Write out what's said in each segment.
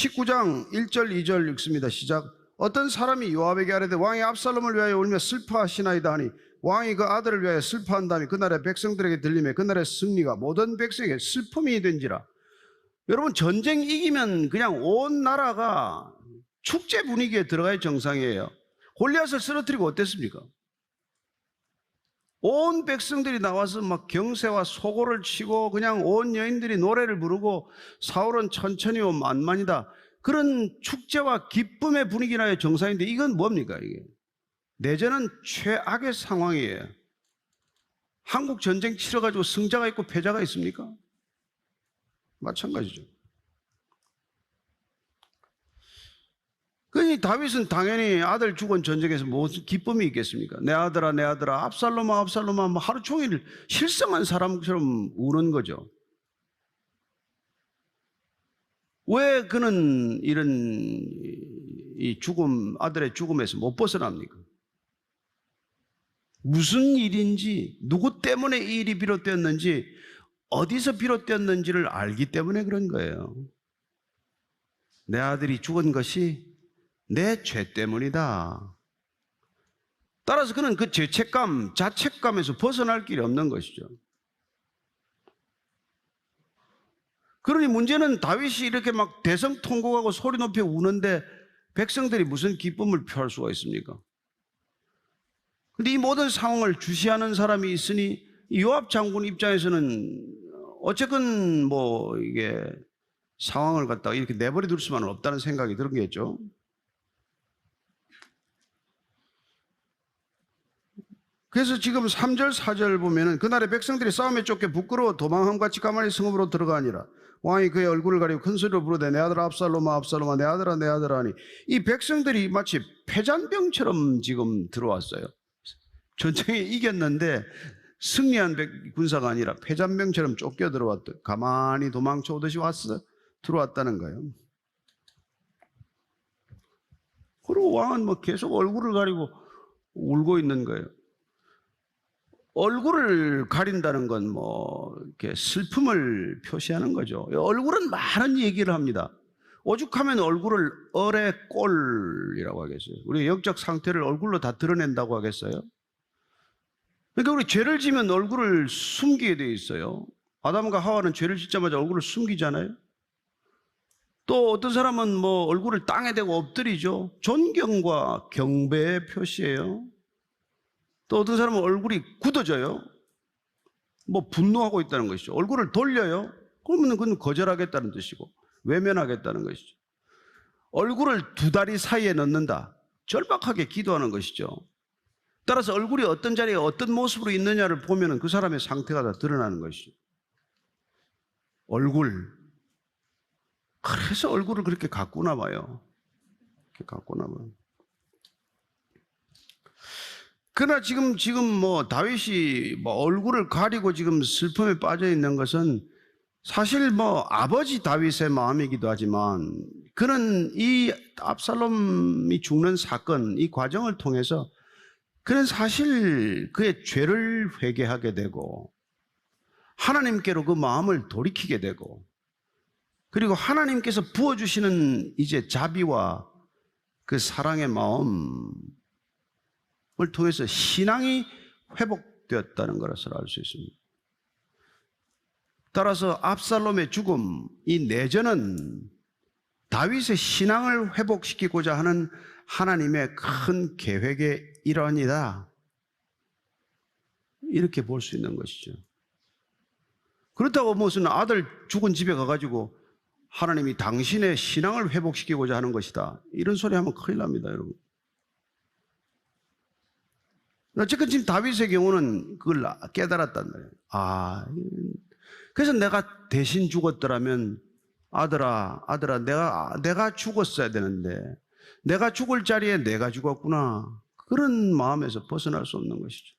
19장 1절 2절 읽습니다. 시작. 어떤 사람이 요압에게 아뢰되 왕이 압살롬을 위하여 울며 슬퍼하시나이다 하니 왕이 그 아들을 위하여 슬퍼한 다음에 그날의 백성들에게 들리매 그날의 승리가 모든 백성에게 슬픔이 된지라. 여러분, 전쟁 이기면 그냥 온 나라가 축제 분위기에 들어갈 정상이에요. 골리앗을 쓰러뜨리고 어땠습니까? 온 백성들이 나와서 막 경새와 소고를 치고 그냥 온 여인들이 노래를 부르고 사울은 천천히 오 만만이다. 그런 축제와 기쁨의 분위기나의 정상인데 이건 뭡니까 이게? 내전은 최악의 상황이에요. 한국 전쟁 치러가지고 승자가 있고 패자가 있습니까? 마찬가지죠. 그러니 다윗은 당연히 아들 죽은 전쟁에서 무슨 기쁨이 있겠습니까? 내 아들아 내 아들아 압살롬아 압살롬아 뭐 하루 종일 실성한 사람처럼 우는 거죠. 왜 그는 이런 이 죽음, 아들의 죽음에서 못 벗어납니까? 무슨 일인지, 누구 때문에 이 일이 비롯되었는지, 어디서 비롯되었는지를 알기 때문에 그런 거예요. 내 아들이 죽은 것이 내 죄 때문이다. 따라서 그는 그 죄책감, 자책감에서 벗어날 길이 없는 것이죠. 그러니 문제는 다윗이 이렇게 막 대성통곡하고 소리 높여 우는데 백성들이 무슨 기쁨을 표할 수가 있습니까? 근데 이 모든 상황을 주시하는 사람이 있으니 요압 장군 입장에서는 어쨌건 뭐 이게 상황을 갖다가 이렇게 내버려 둘 수만은 없다는 생각이 들었겠죠. 그래서 지금 3절 4절 보면은 그날의 백성들이 싸움에 쫓겨 부끄러워 도망함같이 가만히 성읍으로 들어가니라. 왕이 그의 얼굴을 가리고 큰 소리로 부르되 내 아들아 압살롬아 압살롬아 내 아들아 내 아들아 하니 이 백성들이 마치 패잔병처럼 지금 들어왔어요. 전쟁에 이겼는데 승리한 군사가 아니라 패잔병처럼 쫓겨 들어왔다. 가만히 도망쳐 오듯이 들어왔다는 거예요. 그리고 왕은 뭐 계속 얼굴을 가리고 울고 있는 거예요. 얼굴을 가린다는 건 뭐 이렇게 슬픔을 표시하는 거죠. 얼굴은 많은 얘기를 합니다. 오죽하면 얼굴을 어레꼴이라고 하겠어요. 우리 영적 상태를 얼굴로 다 드러낸다고 하겠어요. 그러니까 우리 죄를 지면 얼굴을 숨기게 돼 있어요. 아담과 하와는 죄를 짓자마자 얼굴을 숨기잖아요. 또 어떤 사람은 뭐 얼굴을 땅에 대고 엎드리죠. 존경과 경배의 표시예요. 또 어떤 사람은 얼굴이 굳어져요. 뭐 분노하고 있다는 것이죠. 얼굴을 돌려요. 그러면 그건 거절하겠다는 뜻이고 외면하겠다는 것이죠. 얼굴을 두 다리 사이에 넣는다. 절박하게 기도하는 것이죠. 따라서 얼굴이 어떤 자리에 어떤 모습으로 있느냐를 보면 그 사람의 상태가 다 드러나는 것이죠. 얼굴. 그래서 얼굴을 그렇게 가꾸나 봐요. 이렇게 가꾸나 봐요. 그러나 지금 뭐 다윗이 뭐 얼굴을 가리고 지금 슬픔에 빠져 있는 것은 사실 뭐 아버지 다윗의 마음이기도 하지만 그는 이 압살롬이 죽는 사건, 이 과정을 통해서 그는 사실 그의 죄를 회개하게 되고 하나님께로 그 마음을 돌이키게 되고 그리고 하나님께서 부어주시는 이제 자비와 그 사랑의 마음을 통해서 신앙이 회복되었다는 것을 알 수 있습니다. 따라서 압살롬의 죽음, 이 내전은 다윗의 신앙을 회복시키고자 하는 하나님의 큰 계획의 일환이다. 이렇게 볼 수 있는 것이죠. 그렇다고 무슨 아들 죽은 집에 가가지고 하나님이 당신의 신앙을 회복시키고자 하는 것이다. 이런 소리 하면 큰일 납니다, 여러분. 어쨌든 지금 다윗의 경우는 그걸 깨달았단 말이에요. 그래서 내가 대신 죽었더라면 아들아, 내가 죽었어야 되는데 내가 죽을 자리에 내가 죽었구나. 그런 마음에서 벗어날 수 없는 것이죠.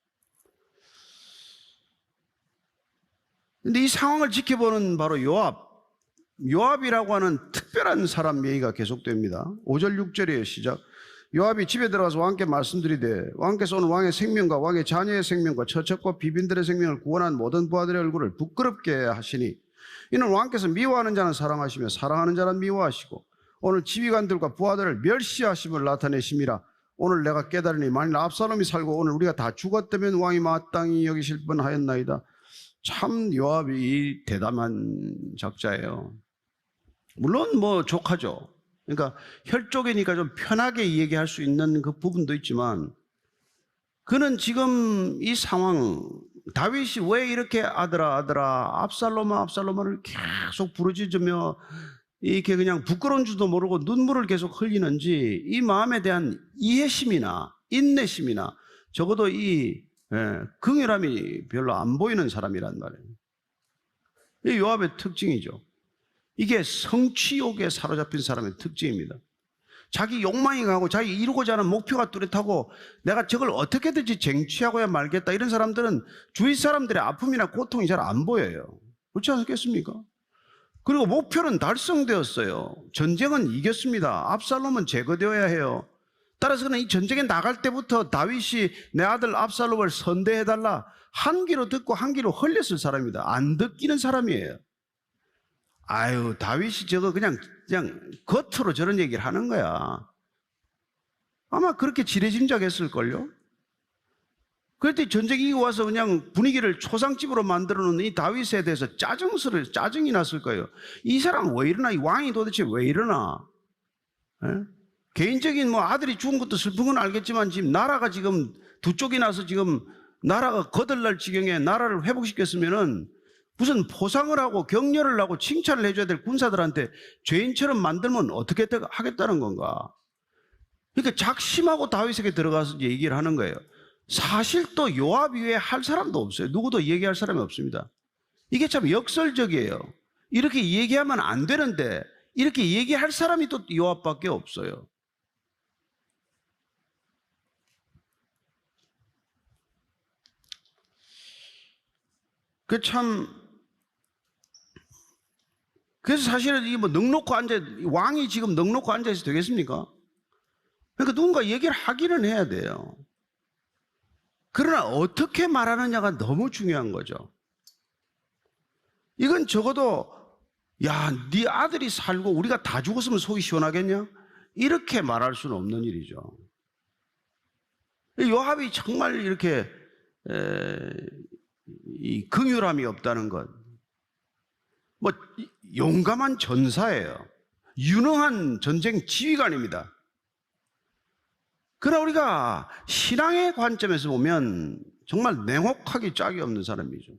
근데 이 상황을 지켜보는 바로 요압이라고 하는 특별한 사람 얘기가 계속됩니다. 5절 6절이에요. 시작. 요압이 집에 들어가서 왕께 말씀드리되 왕께서 오늘 왕의 생명과 왕의 자녀의 생명과 처첩과 비빈들의 생명을 구원한 모든 부하들의 얼굴을 부끄럽게 하시니 이는 왕께서 미워하는 자는 사랑하시며 사랑하는 자는 미워하시고 오늘 지휘관들과 부하들을 멸시하심을 나타내심이라. 오늘 내가 깨달으니 만일 압살롬이 살고 오늘 우리가 다 죽었다면 왕이 마땅히 여기실 뻔하였나이다. 참 요압이 대담한 작자예요. 물론 뭐 족하죠. 그러니까 혈족이니까 좀 편하게 얘기할 수 있는 그 부분도 있지만, 그는 지금 이 상황, 다윗이 왜 이렇게 아들아 아들아 압살롬아 압살롬아를 계속 부르짖으며 이렇게 그냥 부끄러운 줄도 모르고 눈물을 계속 흘리는지, 이 마음에 대한 이해심이나 인내심이나 적어도 이 긍휼함이 별로 안 보이는 사람이란 말이에요. 이 요압의 특징이죠. 이게 성취욕에 사로잡힌 사람의 특징입니다. 자기 욕망이 강하고 자기 이루고자 하는 목표가 뚜렷하고 내가 저걸 어떻게든지 쟁취하고야 말겠다, 이런 사람들은 주위 사람들의 아픔이나 고통이 잘 안 보여요. 그렇지 않겠습니까? 그리고 목표는 달성되었어요. 전쟁은 이겼습니다. 압살롬은 제거되어야 해요. 따라서 그는 이 전쟁에 나갈 때부터 다윗이 내 아들 압살롬을 선대해달라 한 귀로 듣고 한 귀로 흘렸을 사람입니다. 안 듣기는 사람이에요. 아유, 다윗이 저거 그냥 겉으로 저런 얘기를 하는 거야. 아마 그렇게 지레짐작했을걸요. 그랬더니 전쟁이 이기고 와서 그냥 분위기를 초상집으로 만들어 놓은 이 다윗에 대해서 짜증이 났을 거예요. 이 사람 왜 이러나? 이 왕이 도대체 왜 이러나? 에? 개인적인 뭐 아들이 죽은 것도 슬픈 건 알겠지만 지금 나라가 지금 두 쪽이 나서 지금 나라가 거들날 지경에 나라를 회복시켰으면은 무슨 포상을 하고 격려를 하고 칭찬을 해줘야 될 군사들한테 죄인처럼 만들면 어떻게 하겠다는 건가? 그러니까 작심하고 다윗에게 들어가서 얘기를 하는 거예요. 사실 또 요압 이외에 할 사람도 없어요. 누구도 얘기할 사람이 없습니다. 이게 참 역설적이에요. 이렇게 얘기하면 안 되는데 이렇게 얘기할 사람이 또 요압밖에 없어요. 그래서 사실은 이 뭐 왕이 지금 넉놓고 앉아있어도 되겠습니까? 그러니까 누군가 얘기를 하기는 해야 돼요. 그러나 어떻게 말하느냐가 너무 중요한 거죠. 이건 적어도 야, 네 아들이 살고 우리가 다 죽었으면 속이 시원하겠냐? 이렇게 말할 수는 없는 일이죠. 요압이 정말 이렇게 이 긍휼함이 없다는 것, 뭐 용감한 전사예요. 유능한 전쟁 지휘관입니다. 그러나 우리가 신앙의 관점에서 보면 정말 냉혹하기 짝이 없는 사람이죠.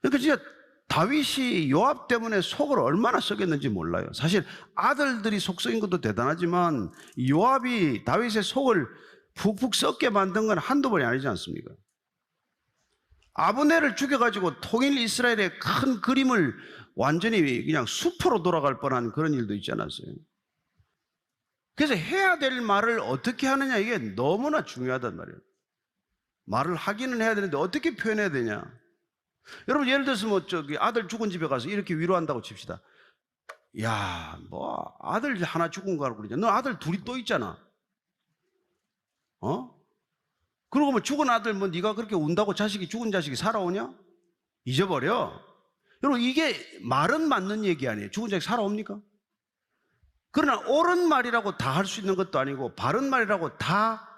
그러니까 진짜 다윗이 요압 때문에 속을 얼마나 썩였는지 몰라요. 사실 아들들이 속 썩인 것도 대단하지만 요압이 다윗의 속을 푹푹 썩게 만든 건 한두 번이 아니지 않습니까? 아브넬을 죽여가지고 통일 이스라엘의 큰 그림을 완전히 그냥 숲으로 돌아갈 뻔한 그런 일도 있지 않았어요? 그래서 해야 될 말을 어떻게 하느냐, 이게 너무나 중요하단 말이에요. 말을 하기는 해야 되는데 어떻게 표현해야 되냐. 여러분 예를 들어서 뭐 아들 죽은 집에 가서 이렇게 위로한다고 칩시다. 야, 뭐 아들 하나 죽은 거라고 그러냐. 너 아들 둘이 또 있잖아. 그리고 뭐 죽은 아들 뭐 네가 그렇게 운다고 죽은 자식이 살아오냐? 잊어버려. 여러분 이게 말은 맞는 얘기 아니에요. 죽은 자식 살아옵니까? 그러나 옳은 말이라고 다 할 수 있는 것도 아니고 바른 말이라고 다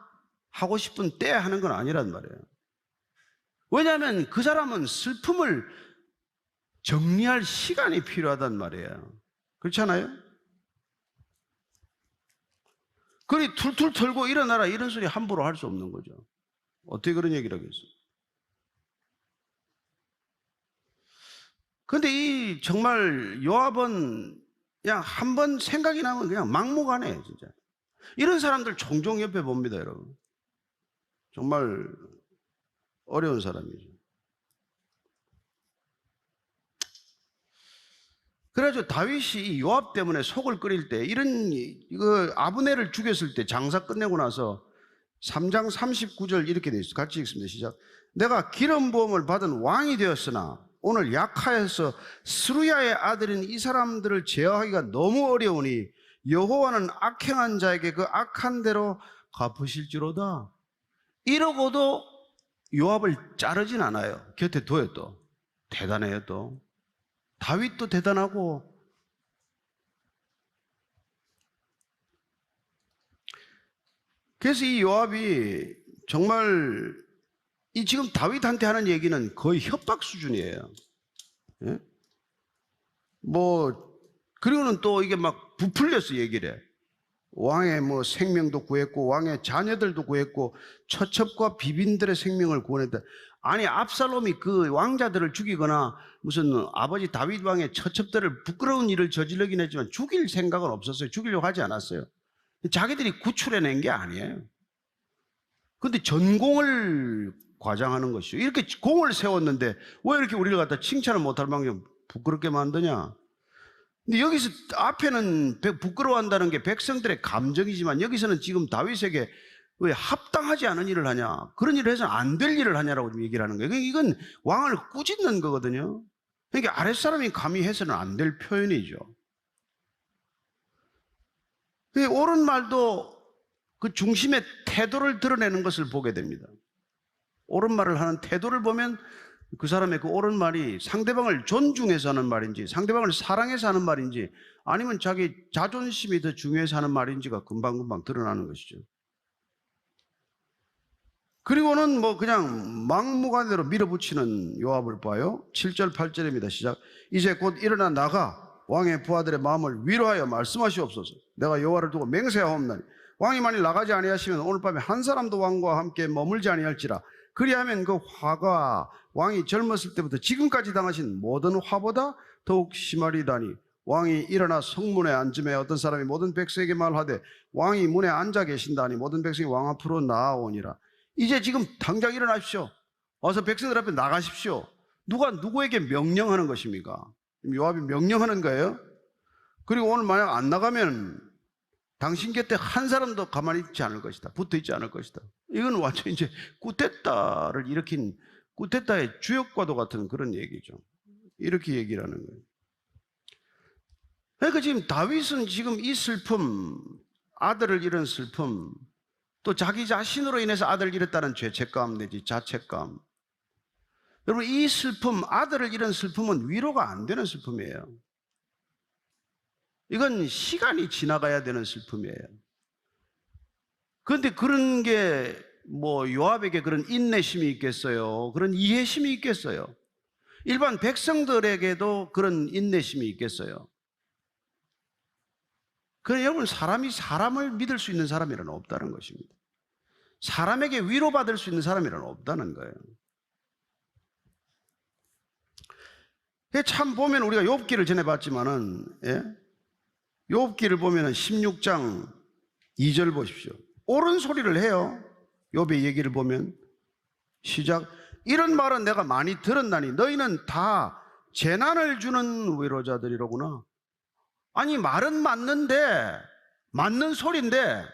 하고 싶은 때 하는 건 아니란 말이에요. 왜냐하면 그 사람은 슬픔을 정리할 시간이 필요하단 말이에요. 그렇잖아요? 그리 툴툴 털고 일어나라 이런 소리 함부로 할 수 없는 거죠. 어떻게 그런 얘기를 하겠어요? 근데 이 정말 요압은 그냥 한 번 생각이 나면 그냥 막무가내예요, 진짜. 이런 사람들 종종 옆에 봅니다, 여러분. 정말 어려운 사람이죠. 그래가지고 다윗이 요압 때문에 속을 끓일 때 이거 아브넬을 죽였을 때 장사 끝내고 나서 3장 39절 이렇게 되어 있어요. 같이 읽습니다. 시작. 내가 기름 부음을 받은 왕이 되었으나 오늘 약하여서 스루야의 아들인 이 사람들을 제어하기가 너무 어려우니 여호와는 악행한 자에게 그 악한 대로 갚으실지로다. 이러고도 요압을 자르진 않아요. 곁에 둬요. 또 대단해요. 또 다윗도 대단하고 그래서 이 요압이 정말 이 지금 다윗한테 하는 얘기는 거의 협박 수준이에요. 예? 뭐 그리고는 또 이게 막 부풀려서 얘기를 해. 왕의 뭐 생명도 구했고 왕의 자녀들도 구했고 처첩과 비빈들의 생명을 구원했다. 아니 압살롬이 그 왕자들을 죽이거나 무슨 아버지 다윗 왕의 처첩들을 부끄러운 일을 저지르긴 했지만 죽일 생각은 없었어요. 죽이려고 하지 않았어요. 자기들이 구출해낸 게 아니에요. 그런데 전공을 과장하는 것이죠. 이렇게 공을 세웠는데 왜 이렇게 우리를 갖다 칭찬을 못할 만큼 부끄럽게 만드냐. 근데 여기서 앞에는 부끄러워한다는 게 백성들의 감정이지만 여기서는 지금 다윗에게 왜 합당하지 않은 일을 하냐, 그런 일을 해서는 안 될 일을 하냐라고 얘기를 하는 거예요. 이건 왕을 꾸짖는 거거든요. 그러니까 아랫사람이 감히 해서는 안 될 표현이죠. 옳은 말도 그 중심의 태도를 드러내는 것을 보게 됩니다. 옳은 말을 하는 태도를 보면 그 사람의 그 옳은 말이 상대방을 존중해서 하는 말인지 상대방을 사랑해서 하는 말인지 아니면 자기 자존심이 더 중요해서 하는 말인지가 금방금방 드러나는 것이죠. 그리고는 뭐 그냥 막무가내로 밀어붙이는 요압을 봐요. 7절 8절입니다. 시작. 이제 곧 일어나 나가 왕의 부하들의 마음을 위로하여 말씀하시옵소서. 내가 여호와를 두고 맹세하옵나니 왕이 만일 나가지 아니하시면 오늘 밤에 한 사람도 왕과 함께 머물지 아니할지라. 그리하면 그 화가 왕이 젊었을 때부터 지금까지 당하신 모든 화보다 더욱 심하리다니. 왕이 일어나 성문에 앉음에 어떤 사람이 모든 백성에게 말하되 왕이 문에 앉아 계신다니 모든 백성이 왕 앞으로 나아오니라. 이제 지금 당장 일어나십시오. 어서 백성들 앞에 나가십시오. 누가 누구에게 명령하는 것입니까? 요압이 명령하는 거예요. 그리고 오늘 만약 안 나가면 당신 곁에 한 사람도 가만히 있지 않을 것이다. 붙어 있지 않을 것이다. 이건 완전 이제 쿠데타를 일으킨 쿠데타의 주역과도 같은 그런 얘기죠. 이렇게 얘기를 하는 거예요. 그러니까 지금 다윗은 지금 이 슬픔, 아들을 잃은 슬픔, 또 자기 자신으로 인해서 아들을 잃었다는 죄책감 내지 자책감. 여러분 이 슬픔, 아들을 잃은 슬픔은 위로가 안 되는 슬픔이에요. 이건 시간이 지나가야 되는 슬픔이에요. 그런데 그런 게 뭐 요압에게 그런 인내심이 있겠어요? 그런 이해심이 있겠어요? 일반 백성들에게도 그런 인내심이 있겠어요? 그래 여러분 사람이 사람을 믿을 수 있는 사람이란 없다는 것입니다. 사람에게 위로받을 수 있는 사람이란 없다는 거예요. 참 보면 우리가 욥기를 전에 봤지만은 욥기를 보면은 16장 2절 보십시오. 옳은 소리를 해요. 욥의 얘기를 보면 시작. 이런 말은 내가 많이 들었나니 너희는 다 재난을 주는 위로자들이로구나. 아니 말은 맞는데 맞는 소리인데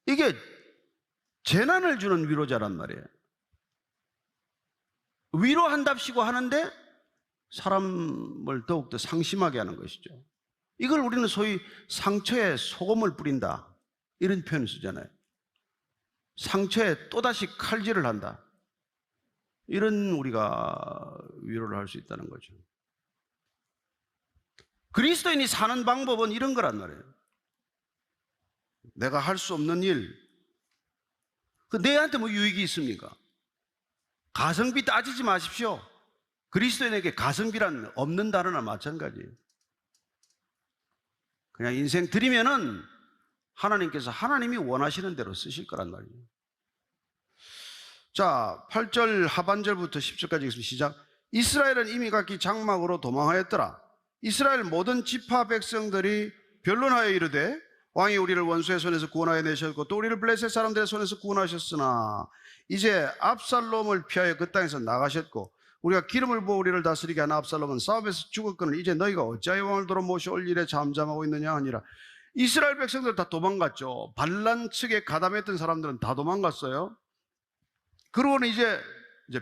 이게 재난을 주는 위로자란 말이에요. 위로한답시고 하는데 사람을 더욱더 상심하게 하는 것이죠. 이걸 우리는 소위 상처에 소금을 뿌린다 이런 표현을 쓰잖아요. 상처에 또다시 칼질을 한다. 이런 우리가 위로를 할 수 있다는 거죠. 그리스도인이 사는 방법은 이런 거란 말이에요. 내가 할 수 없는 일, 내한테 뭐 유익이 있습니까? 가성비 따지지 마십시오. 그리스도인에게 가성비란 없는 단어나 마찬가지예요. 그냥 인생 드리면은 하나님께서 하나님이 원하시는 대로 쓰실 거란 말이에요. 자, 8절 하반절부터 10절까지 읽습니다. 시작. 이스라엘은 이미 각기 장막으로 도망하였더라. 이스라엘 모든 지파 백성들이 변론하여 이르되 왕이 우리를 원수의 손에서 구원하여 내셨고 또 우리를 블레셋 사람들의 손에서 구원하셨으나 이제 압살롬을 피하여 그 땅에서 나가셨고 우리가 기름을 부어 우리를 다스리게 하는 압살롬은 싸움에서 죽었거늘 이제 너희가 어찌하여 왕을 돌아 모셔올 일에 잠잠하고 있느냐 하니라. 이스라엘 백성들 다 도망갔죠. 반란 측에 가담했던 사람들은 다 도망갔어요. 그러고는 이제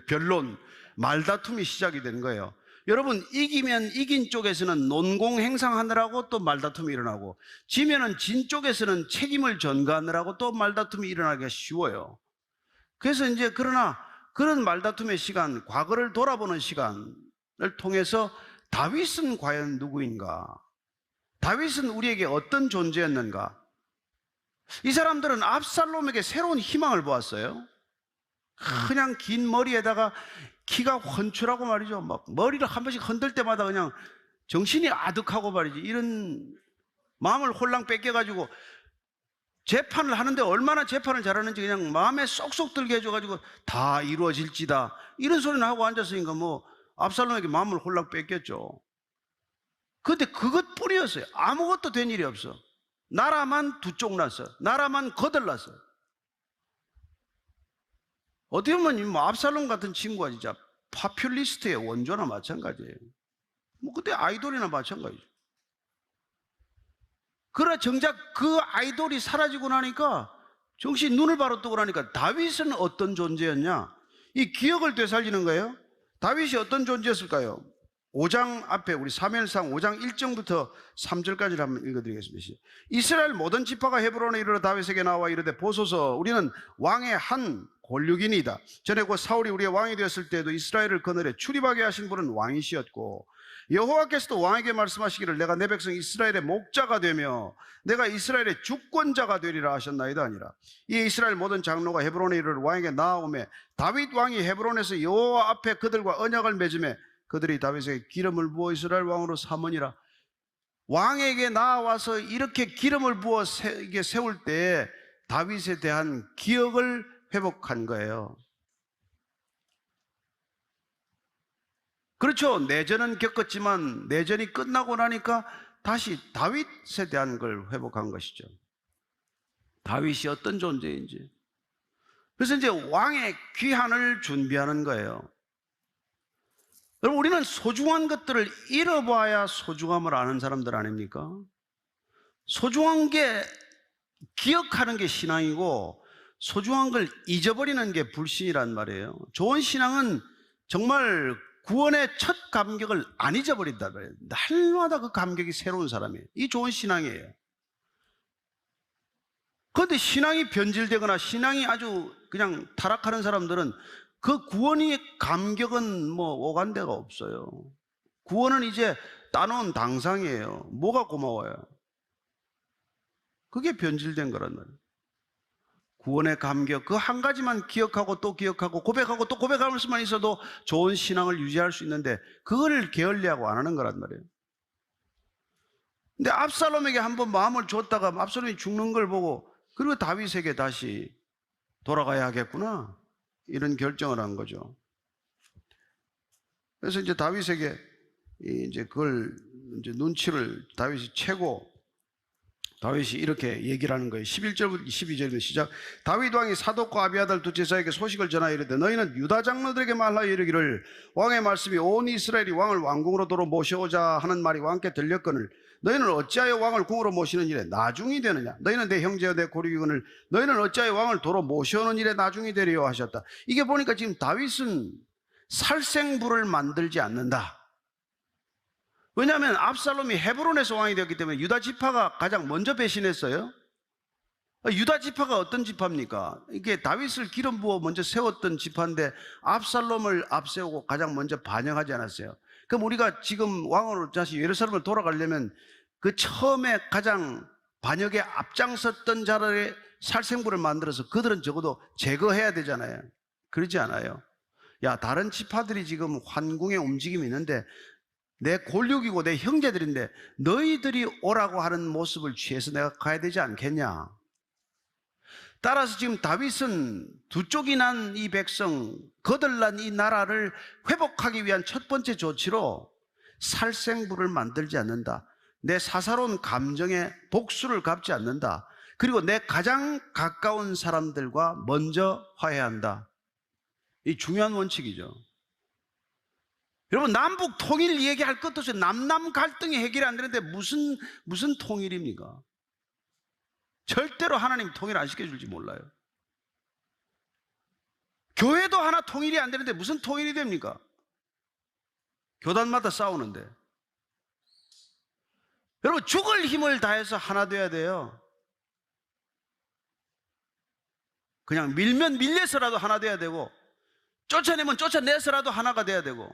변론, 말다툼이 시작이 된 거예요. 여러분 이기면 이긴 쪽에서는 논공행상하느라고 또 말다툼이 일어나고 지면은 진 쪽에서는 책임을 전가하느라고 또 말다툼이 일어나기가 쉬워요. 그래서 이제 그러나 그런 말다툼의 시간, 과거를 돌아보는 시간을 통해서 다윗은 과연 누구인가? 다윗은 우리에게 어떤 존재였는가? 이 사람들은 압살롬에게 새로운 희망을 보았어요. 그냥 긴 머리에다가 키가 훤출하고 말이죠. 막 머리를 한 번씩 흔들 때마다 그냥 정신이 아득하고 말이지. 이런 마음을 홀랑 뺏겨가지고 재판을 하는데 얼마나 재판을 잘하는지 그냥 마음에 쏙쏙 들게 해줘가지고 다 이루어질지다. 이런 소리는 하고 앉았으니까 뭐 압살롬에게 마음을 홀랑 뺏겼죠. 그런데 그것뿐이었어요. 아무것도 된 일이 없어. 나라만 두 쪽 났어. 나라만 거들났어. 어떻게 보면 뭐 압살롬 같은 친구가 진짜 파퓰리스트의 원조나 마찬가지예요. 뭐 그때 아이돌이나 마찬가지죠. 그러나 정작 그 아이돌이 사라지고 나니까 정신 눈을 바로 뜨고 나니까 다윗은 어떤 존재였냐? 이 기억을 되살리는 거예요. 다윗이 어떤 존재였을까요? 5장 앞에 우리 사무엘상 5장 1절부터 3절까지를 한번 읽어드리겠습니다. 이스라엘 모든 지파가 헤브론에 이르러 다윗에게 나와 이르되 보소서 우리는 왕의 한 권력이니이다. 전에 곧 사울이 우리의 왕이 되었을 때에도 이스라엘을 그늘에 출입하게 하신 분은 왕이시었고 여호와께서도 왕에게 말씀하시기를 내가 내 백성 이스라엘의 목자가 되며 내가 이스라엘의 주권자가 되리라 하셨나이다 아니라. 이 이스라엘 모든 장로가 헤브론에 이르러 왕에게 나아오매 다윗 왕이 헤브론에서 여호와 앞에 그들과 언약을 맺음에 그들이 다윗에게 기름을 부어 이스라엘 왕으로 삼으니라. 왕에게 나와서 이렇게 기름을 부어 세울 때 다윗에 대한 기억을 회복한 거예요. 그렇죠. 내전은 겪었지만 내전이 끝나고 나니까 다시 다윗에 대한 걸 회복한 것이죠. 다윗이 어떤 존재인지. 그래서 이제 왕의 귀환을 준비하는 거예요. 여러분, 우리는 소중한 것들을 잃어봐야 소중함을 아는 사람들 아닙니까? 소중한 게 기억하는 게 신앙이고 소중한 걸 잊어버리는 게 불신이란 말이에요. 좋은 신앙은 정말 구원의 첫 감격을 안 잊어버린다 말이에요. 날마다 그 감격이 새로운 사람이에요. 이 좋은 신앙이에요. 그런데 신앙이 변질되거나 신앙이 아주 그냥 타락하는 사람들은 그 구원의 감격은 뭐 오간 데가 없어요. 구원은 이제 따놓은 당상이에요. 뭐가 고마워요? 그게 변질된 거란 말이에요. 구원의 감격, 그 한 가지만 기억하고 또 기억하고 고백하고 또 고백할 수만 있어도 좋은 신앙을 유지할 수 있는데 그걸 게을리하고 안 하는 거란 말이에요. 근데 압살롬에게 한번 마음을 줬다가 압살롬이 죽는 걸 보고 그리고 다윗에게 다시 돌아가야 하겠구나 이런 결정을 한 거죠. 그래서 이제 다윗에게 이제 그걸 이제 눈치를 다윗이 채고 다윗이 이렇게 얘기를 하는 거예요. 11절부터 12절부터 시작. 다윗 왕이 사독과 아비아달 두 제사에게 소식을 전하여 이르되 너희는 유다 장로들에게 말하여 이르기를 왕의 말씀이 온 이스라엘이 왕을 왕궁으로 도로 모셔오자 하는 말이 왕께 들렸거늘 너희는 어찌하여 왕을 궁으로 모시는 일에 나중이 되느냐? 너희는 내 형제여 내 고리이거늘 너희는 어찌하여 왕을 도로 모셔오는 일에 나중이 되리요 하셨다. 이게 보니까 지금 다윗은 살생부를 만들지 않는다. 왜냐하면 압살롬이 헤브론에서 왕이 되었기 때문에 유다 지파가 가장 먼저 배신했어요. 유다 지파가 어떤 지파입니까? 이게 다윗을 기름 부어 먼저 세웠던 지파인데 압살롬을 앞세우고 가장 먼저 반영하지 않았어요. 그럼 우리가 지금 왕으로 다시 예루살렘을 돌아가려면 그 처음에 가장 반역에 앞장섰던 자들의 살생부를 만들어서 그들은 적어도 제거해야 되잖아요. 그렇지 않아요. 야, 다른 지파들이 지금 환궁에 움직임이 있는데 내 골육이고 내 형제들인데 너희들이 오라고 하는 모습을 취해서 내가 가야 되지 않겠냐. 따라서 지금 다윗은 두 쪽이 난 이 백성, 거들난 이 나라를 회복하기 위한 첫 번째 조치로 살생부를 만들지 않는다. 내 사사로운 감정에 복수를 갚지 않는다. 그리고 내 가장 가까운 사람들과 먼저 화해한다. 이 중요한 원칙이죠. 여러분, 남북 통일 얘기할 것도 없이 남남 갈등이 해결이 안 되는데 무슨 통일입니까? 절대로 하나님 통일 안 시켜줄지 몰라요. 교회도 하나 통일이 안 되는데 무슨 통일이 됩니까? 교단마다 싸우는데. 여러분, 죽을 힘을 다해서 하나 돼야 돼요. 그냥 밀면 밀려서라도 하나 돼야 되고 쫓아내면 쫓아내서라도 하나가 돼야 되고.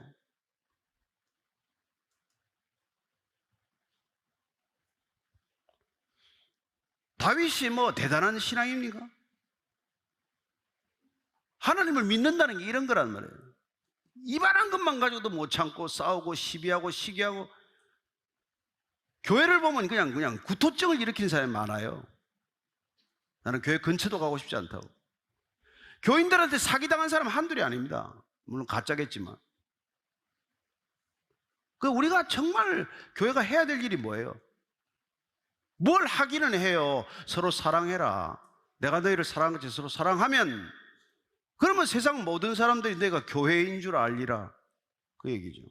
다윗이 뭐 대단한 신앙입니까? 하나님을 믿는다는 게 이런 거란 말이에요. 이만한 것만 가지고도 못 참고 싸우고 시비하고 시기하고, 교회를 보면 그냥 구토증을 일으키는 사람이 많아요. 나는 교회 근처도 가고 싶지 않다고. 교인들한테 사기당한 사람 한둘이 아닙니다. 물론 가짜겠지만. 우리가 정말 교회가 해야 될 일이 뭐예요? 뭘 하기는 해요. 서로 사랑해라. 내가 너희를 사랑한 것처럼 서로 사랑하면, 그러면 세상 모든 사람들이 내가 교회인 줄 알리라, 그 얘기죠.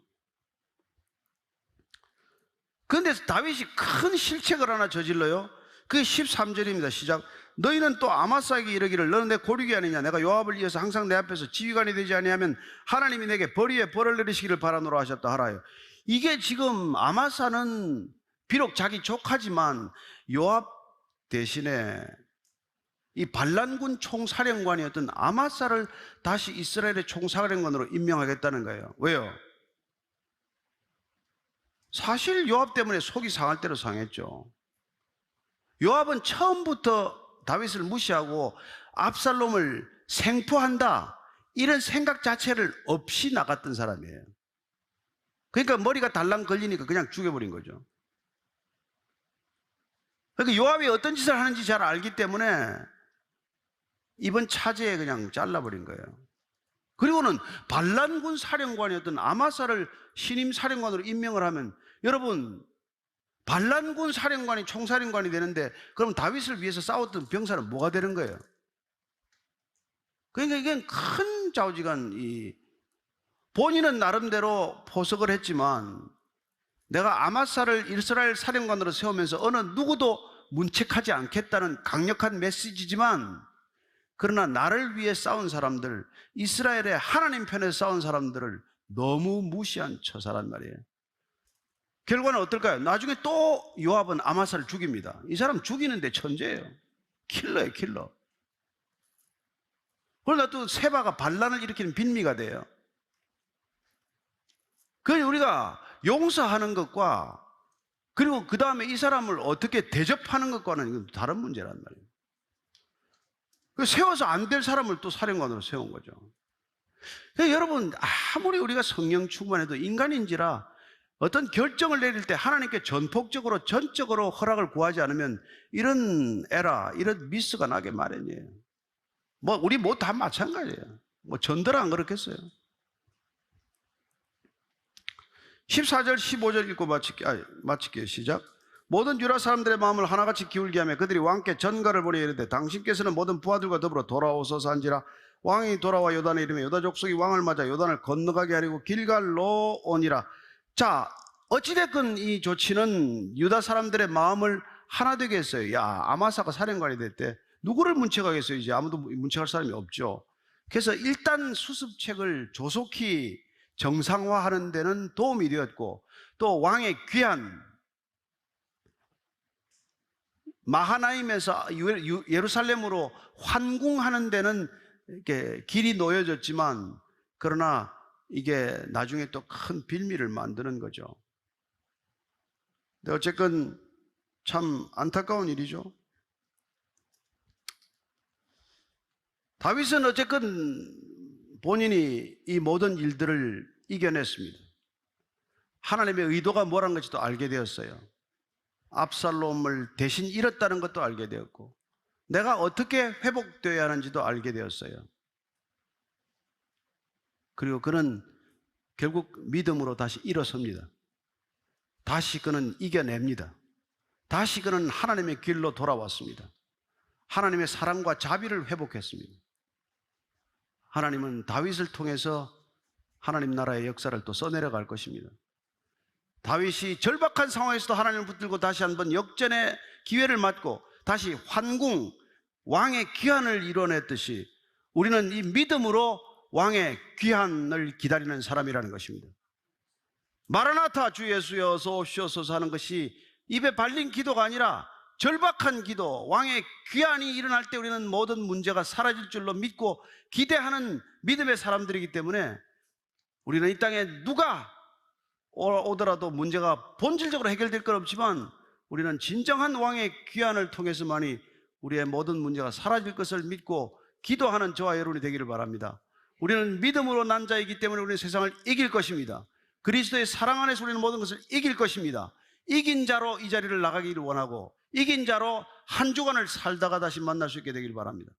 그런데 다윗이 큰 실책을 하나 저질러요. 그게 13절입니다. 시작. 너희는 또 아마사에게 이르기를 너는 내 고륙이 아니냐, 내가 요압을 이어서 항상 내 앞에서 지휘관이 되지 아니하면 하나님이 내게 벌 위에 벌을 내리시기를 바라노라 하셨다 하라요. 이게 지금 아마사는 비록 자기 조카지만 요압 대신에 이 반란군 총사령관이었던 아마사를 다시 이스라엘의 총사령관으로 임명하겠다는 거예요. 왜요? 사실 요압 때문에 속이 상할 대로 상했죠. 요압은 처음부터 다윗을 무시하고 압살롬을 생포한다, 이런 생각 자체를 없이 나갔던 사람이에요. 그러니까 머리가 달랑 걸리니까 그냥 죽여버린 거죠. 그러니까 요압이 어떤 짓을 하는지 잘 알기 때문에 이번 차제에 그냥 잘라버린 거예요. 그리고는 반란군 사령관이었던 아마사를 신임 사령관으로 임명을 하면, 여러분, 반란군 사령관이 총사령관이 되는데 그럼 다윗을 위해서 싸웠던 병사는 뭐가 되는 거예요? 그러니까 이게 큰 좌우지간, 본인은 나름대로 포석을 했지만 내가 아마사를 이스라엘 사령관으로 세우면서 어느 누구도 문책하지 않겠다는 강력한 메시지지만, 그러나 나를 위해 싸운 사람들, 이스라엘의 하나님 편에 싸운 사람들을 너무 무시한 처사란 말이에요. 결과는 어떨까요? 나중에 또 요압은 아마사를 죽입니다. 이 사람 죽이는데 천재예요. 킬러예요, 킬러. 그러다 또 세바가 반란을 일으키는 빈미가 돼요. 그래서 우리가 용서하는 것과 그리고 그 다음에 이 사람을 어떻게 대접하는 것과는 다른 문제란 말이에요. 세워서 안 될 사람을 또 사령관으로 세운 거죠. 여러분, 아무리 우리가 성령 충만해도 인간인지라 어떤 결정을 내릴 때 하나님께 전폭적으로 전적으로 허락을 구하지 않으면 이런 에라, 이런 미스가 나게 마련이에요. 우리 뭐 다 마찬가지예요. 전들 안 그렇겠어요? 14절 15절 읽고 마칠게요. 시작. 모든 유다 사람들의 마음을 하나같이 기울게 하며 그들이 왕께 전가를 보내 이르되 당신께서는 모든 부하들과 더불어 돌아오소서 한지라. 왕이 돌아와 요단에 이르며 유다 족속이 왕을 맞아 요단을 건너가게 하려고 길갈로 오니라. 자, 어찌됐건 이 조치는 유다 사람들의 마음을 하나 되게 했어요. 야, 아마사가 사령관이 됐대. 누구를 문책하겠어요? 이제 아무도 문책할 사람이 없죠. 그래서 일단 수습책을 조속히 정상화하는 데는 도움이 되었고, 또 왕의 귀한 마하나임에서 예루살렘으로 환궁하는 데는 이렇게 길이 놓여졌지만, 그러나 이게 나중에 또 큰 빌미를 만드는 거죠. 근데 어쨌건 참 안타까운 일이죠. 다윗은 어쨌건 본인이 이 모든 일들을 이겨냈습니다. 하나님의 의도가 뭐라는 것도 알게 되었어요. 압살롬을 대신 잃었다는 것도 알게 되었고, 내가 어떻게 회복되어야 하는지도 알게 되었어요. 그리고 그는 결국 믿음으로 다시 일어섭니다. 다시 그는 이겨냅니다. 다시 그는 하나님의 길로 돌아왔습니다. 하나님의 사랑과 자비를 회복했습니다. 하나님은 다윗을 통해서 하나님 나라의 역사를 또 써내려갈 것입니다. 다윗이 절박한 상황에서도 하나님을 붙들고 다시 한번 역전의 기회를 맞고 다시 환궁, 왕의 귀환을 이뤄냈듯이 우리는 이 믿음으로 왕의 귀환을 기다리는 사람이라는 것입니다. 마라나타 주 예수여 어서 오시옵소서 하는 것이 입에 발린 기도가 아니라 절박한 기도, 왕의 귀환이 일어날 때 우리는 모든 문제가 사라질 줄로 믿고 기대하는 믿음의 사람들이기 때문에 우리는 이 땅에 누가 오더라도 문제가 본질적으로 해결될 건 없지만 우리는 진정한 왕의 귀환을 통해서만이 우리의 모든 문제가 사라질 것을 믿고 기도하는 저와 여러분이 되기를 바랍니다. 우리는 믿음으로 난 자이기 때문에 우리는 세상을 이길 것입니다. 그리스도의 사랑 안에서 우리는 모든 것을 이길 것입니다. 이긴 자로 이 자리를 나가기를 원하고 이긴 자로 한 주간을 살다가 다시 만날 수 있게 되기를 바랍니다.